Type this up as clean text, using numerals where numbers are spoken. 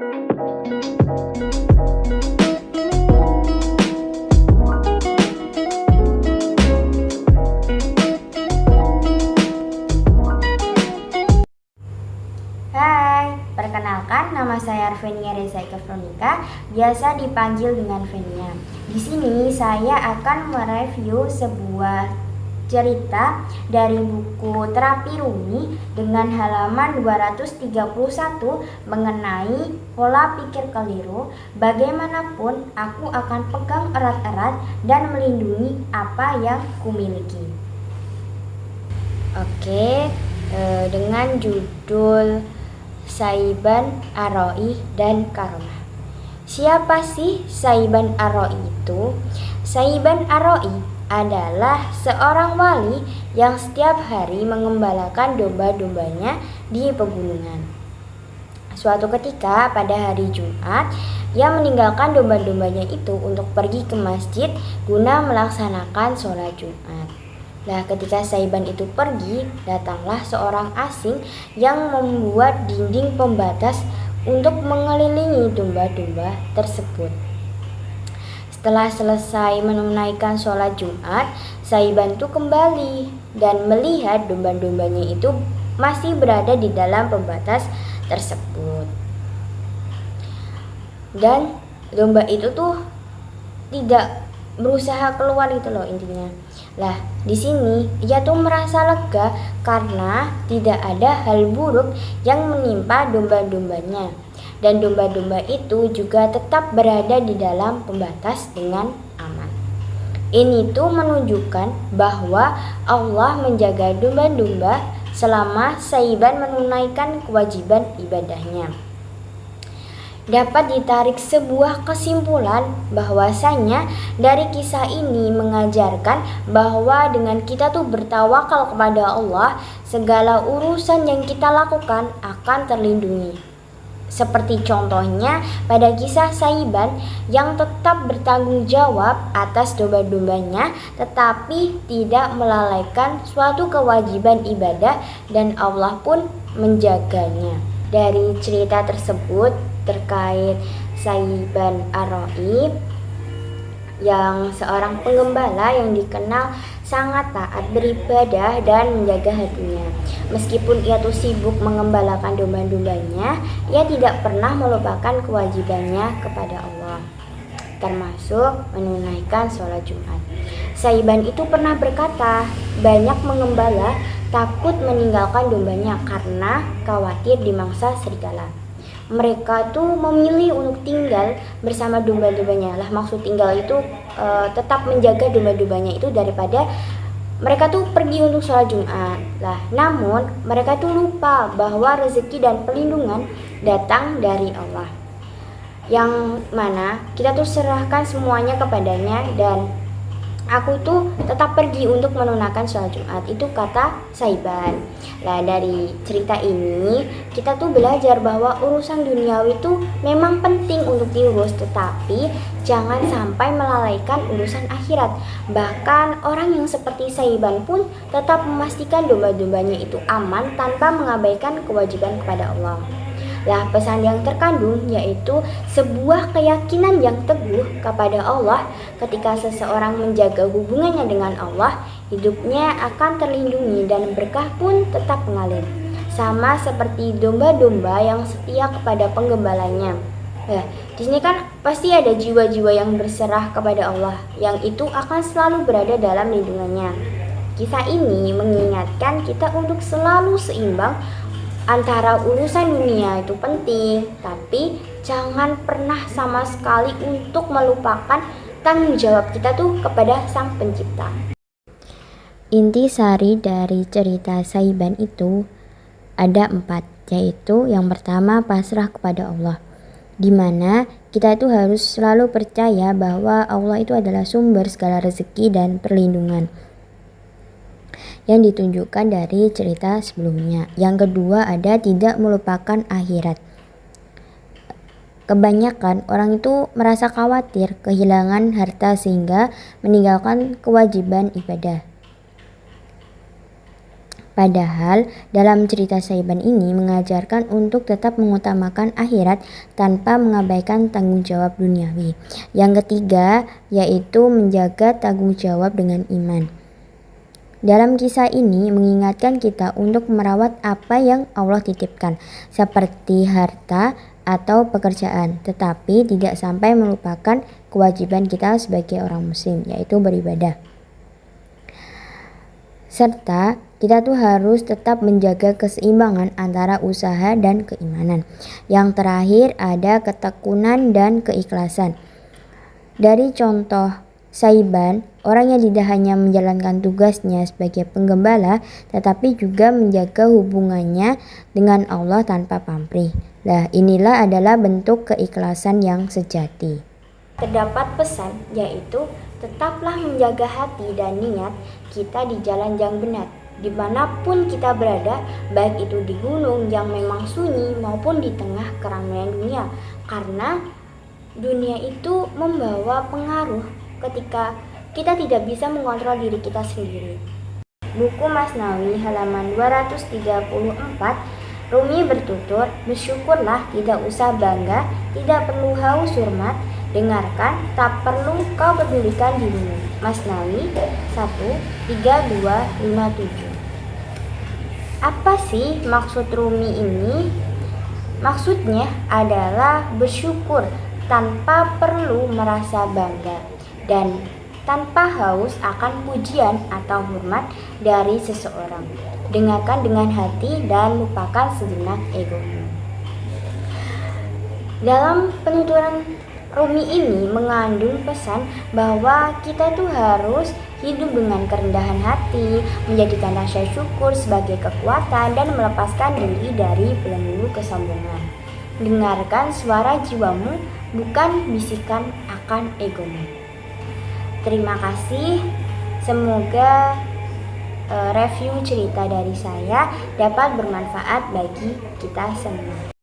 Hai, perkenalkan nama saya Arvenia Reza Ika Veronica, biasa dipanggil dengan Venia. Di sini saya akan mereview sebuah cerita dari buku Terapi Rumi dengan halaman 231 mengenai pola pikir keliru. Bagaimanapun aku akan pegang erat-erat dan melindungi apa yang kumiliki. Oke, dengan judul Saiban Ar-Ra'i dan Karomah. Siapa sih Saiban Ar-Ra'i itu? Saiban Ar-Ra'i adalah seorang wali yang setiap hari mengembalakan domba-dombanya di pegunungan. Suatu ketika pada hari Jumat, ia meninggalkan domba-dombanya itu untuk pergi ke masjid guna melaksanakan sholat Jumat. Nah, ketika Saiban itu pergi, datanglah seorang asing yang membuat dinding pembatas untuk mengelilingi domba-domba tersebut. Setelah selesai menunaikan sholat Jumat, Saiban itu kembali dan melihat domba-dombanya itu masih berada di dalam pembatas tersebut. Dan domba itu tuh tidak berusaha keluar gitu loh intinya. Lah, di sini ia tuh merasa lega karena tidak ada hal buruk yang menimpa domba-dombanya. Dan domba-domba itu juga tetap berada di dalam pembatas dengan aman. Ini tuh menunjukkan bahwa Allah menjaga domba-domba selama Saiban menunaikan kewajiban ibadahnya. Dapat ditarik sebuah kesimpulan bahwasanya dari kisah ini mengajarkan bahwa dengan kita tuh bertawakal kepada Allah, segala urusan yang kita lakukan akan terlindungi. Seperti contohnya pada kisah Saiban yang tetap bertanggung jawab atas domba-dombanya tetapi tidak melalaikan suatu kewajiban ibadah dan Allah pun menjaganya. Dari cerita tersebut terkait Saiban Ar-Ra'i yang seorang penggembala yang dikenal sangat taat beribadah dan menjaga hatinya. Meskipun ia tuh sibuk mengembalakan domba-dombanya, ia tidak pernah melupakan kewajibannya kepada Allah, termasuk menunaikan sholat Jumat. Saiban itu pernah berkata, banyak mengembala takut meninggalkan dombanya karena khawatir dimangsa serigala. Mereka tuh memilih untuk tinggal bersama domba-dombanya. Lah, maksud tinggal itu tetap menjaga domba-dombanya itu daripada mereka tuh pergi untuk sholat Jumat. Lah, namun mereka tuh lupa bahwa rezeki dan perlindungan datang dari Allah, yang mana kita tuh serahkan semuanya kepadanya dan aku tuh tetap pergi untuk menunaikan sholat Jumat, itu kata Saiban. Nah, dari cerita ini kita tuh belajar bahwa urusan duniawi itu memang penting untuk diurus, tetapi jangan sampai melalaikan urusan akhirat. Bahkan orang yang seperti Saiban pun tetap memastikan domba-dombanya itu aman tanpa mengabaikan kewajiban kepada Allah. Lah, pesan yang terkandung yaitu sebuah keyakinan yang teguh kepada Allah. Ketika seseorang menjaga hubungannya dengan Allah, hidupnya akan terlindungi dan berkah pun tetap mengalir. Sama seperti domba-domba yang setia kepada penggembalanya. Di sini kan pasti ada jiwa-jiwa yang berserah kepada Allah, yang itu akan selalu berada dalam lindungannya. Kisah ini mengingatkan kita untuk selalu seimbang antara urusan dunia itu penting, tapi jangan pernah sama sekali untuk melupakan tanggung jawab kita tuh kepada Sang Pencipta. Inti sari dari cerita Saiban itu ada 4, yaitu yang pertama pasrah kepada Allah, di mana kita itu harus selalu percaya bahwa Allah itu adalah sumber segala rezeki dan perlindungan yang ditunjukkan dari cerita sebelumnya. Yang kedua ada tidak melupakan akhirat. Kebanyakan orang itu merasa khawatir kehilangan harta sehingga meninggalkan kewajiban ibadah. Padahal dalam cerita Saiban ini mengajarkan untuk tetap mengutamakan akhirat tanpa mengabaikan tanggung jawab duniawi. Yang ketiga yaitu menjaga tanggung jawab dengan iman. Dalam kisah ini mengingatkan kita untuk merawat apa yang Allah titipkan, seperti harta atau pekerjaan, tetapi tidak sampai melupakan kewajiban kita sebagai orang muslim, yaitu beribadah. Serta kita tuh harus tetap menjaga keseimbangan antara usaha dan keimanan. Yang terakhir ada ketekunan dan keikhlasan. Dari contoh Saiban, orang yang tidak hanya menjalankan tugasnya sebagai penggembala, tetapi juga menjaga hubungannya dengan Allah tanpa pamrih. Nah, inilah adalah bentuk keikhlasan yang sejati. Terdapat pesan yaitu tetaplah menjaga hati dan niat kita di jalan yang benar. Dimanapun kita berada, baik itu di gunung yang memang sunyi maupun di tengah keramaian dunia. Karena dunia itu membawa pengaruh ketika kita tidak bisa mengontrol diri kita sendiri. Buku Masnawi halaman 234, Rumi bertutur, bersyukurlah, tidak usah bangga, tidak perlu haus hormat, dengarkan, tak perlu kau pedulikan dirimu. Masnawi 1:3257. Apa sih maksud Rumi ini? Maksudnya adalah bersyukur tanpa perlu merasa bangga dan tanpa haus akan pujian atau hormat dari seseorang. Dengarkan dengan hati dan lupakan sejenak egomu. Dalam penuturan Rumi ini mengandung pesan bahwa kita tuh harus hidup dengan kerendahan hati, menjadikan rasa syukur sebagai kekuatan dan melepaskan diri dari belenggu kesombongan. Dengarkan suara jiwamu, bukan bisikan akan egomu. Terima kasih. Semoga review cerita dari saya dapat bermanfaat bagi kita semua.